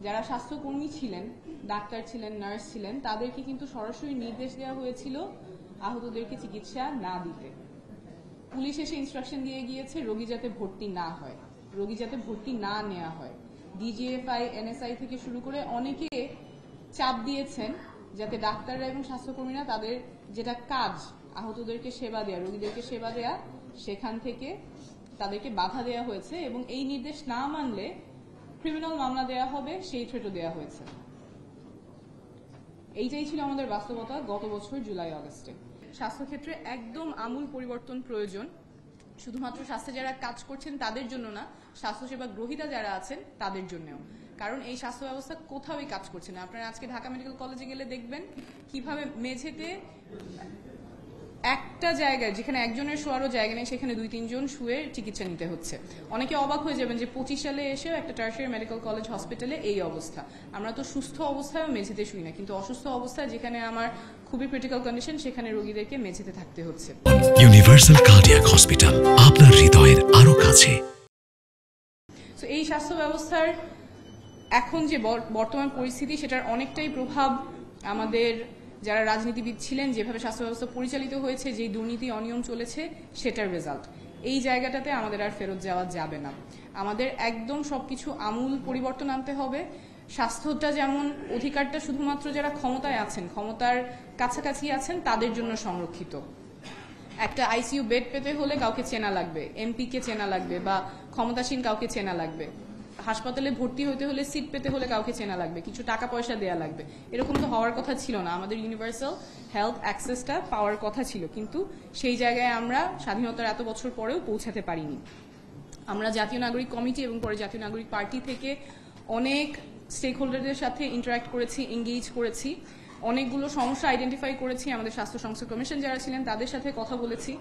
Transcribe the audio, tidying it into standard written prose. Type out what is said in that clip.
যারা স্বাস্থ্যকর্মী ছিলেন, ডাক্তার ছিলেন, নার্স ছিলেন, তাদেরকে কিন্তু সরাসরি নির্দেশ দেওয়া হয়েছিল আহতদেরকে চিকিৎসা না দিতে। পুলিশ এসে ইনস্ট্রাকশন দিয়ে গিয়েছে রোগী যাতে ভর্তি না হয়, রোগী যাতে ভর্তি না নেওয়া হয়। ডিজিএফআই, এনএসআই থেকে শুরু করে অনেকে চাপ দিয়েছেন যাতে ডাক্তাররা এবং স্বাস্থ্যকর্মীরা তাদের যেটা কাজ, আহতদেরকে সেবা দেয়া, রোগীদেরকে সেবা দেয়া, সেখান থেকে তাদেরকে বাধা দেওয়া হয়েছে এবং এই নির্দেশ না মানলে ক্রিমিনাল মামলা দেওয়া হবে, সেই থ্রেটও দেওয়া হয়েছে। এইটাই ছিল আমাদের বাস্তবতা গত বছর জুলাই আগস্টে। স্বাস্থ্যক্ষেত্রে একদম আমূল পরিবর্তন প্রয়োজন, শুধুমাত্র স্বাস্থ্যে যারা কাজ করছেন তাদের জন্য না, স্বাস্থ্যসেবা গ্রহীতা যারা আছেন তাদের জন্যও। কারণ এই স্বাস্থ্য ব্যবস্থা কোথাওই কাজ করছে না। আপনারা আজকে ঢাকা মেডিকেল কলেজে গেলে দেখবেন কিভাবে মেঝেতে একটা জায়গায় যেখানে একজনের শোয়ারও জায়গা নেই সেখানে 2-3 জন শুয়ে চিকিৎসা নিতে হচ্ছে। অনেকে অবাক হয়ে যাবেন যে 25 সালে এসেও একটা টার্সিয়ারি মেডিকেল কলেজ হসপিটালে এই অবস্থা। আমরা তো সুস্থ অবস্থায় মেঝেতে শুই না, কিন্তু অসুস্থ অবস্থায় যেখানে আমার খুবই ক্রিটিক্যাল কন্ডিশন সেখানে রোগীদেরকে মেঝেতে থাকতে হচ্ছে। ইউনিভার্সাল কার্ডিয়াক হসপিটাল, আপনার হৃদয়ের আরো কাছে। তো এই স্বাস্থ্য ব্যবস্থার এখন যে বর্তমান পরিস্থিতি, সেটার অনেকটাই প্রভাব আমাদের যারা রাজনীতিবিদ ছিলেন, যেভাবে স্বাস্থ্য ব্যবস্থা পরিচালিত হয়েছে, যে দুর্নীতি অনিয়ম চলেছে, সেটার রেজাল্ট। এই জায়গাটাতে আমাদের আর ফেরত যাওয়া যাবে না। আমাদের একদম সবকিছু আমূল পরিবর্তন আনতে হবে। স্বাস্থ্যটা যেমন অধিকারটা শুধুমাত্র যারা ক্ষমতায় আছেন, ক্ষমতার কাছাকাছি আছেন তাদের জন্য সংরক্ষিত। একটা আইসিইউ বেড পেতে হলে কাউকে চেনা লাগবে, এমপিকে চেনা লাগবে বা ক্ষমতাসীন কাউকে চেনা লাগবে। হাসপাতালে ভর্তি হতে হলে, সিট পেতে হলে কাউকে চেনা লাগবে, কিছু টাকা পয়সা দেয়া লাগবে। এরকম তো হওয়ার কথা ছিল না। আমাদের ইউনিভার্সাল হেলথ অ্যাক্সেসটা পাওয়ার কথা ছিল, কিন্তু সেই জায়গায় আমরা স্বাধীনতার এত বছর পরেও পৌঁছাতে পারিনি। আমরা জাতীয় নাগরিক কমিটি এবং পরে জাতীয় নাগরিক পার্টি থেকে অনেক স্টেক হোল্ডারদের সাথে ইন্টারাক্ট করেছি, এঙ্গেজ করেছি, অনেকগুলো সমস্যা আইডেন্টিফাই করেছি। আমাদের স্বাস্থ্য সংসদ কমিশন যারা ছিলেন তাদের সাথে কথা বলেছি।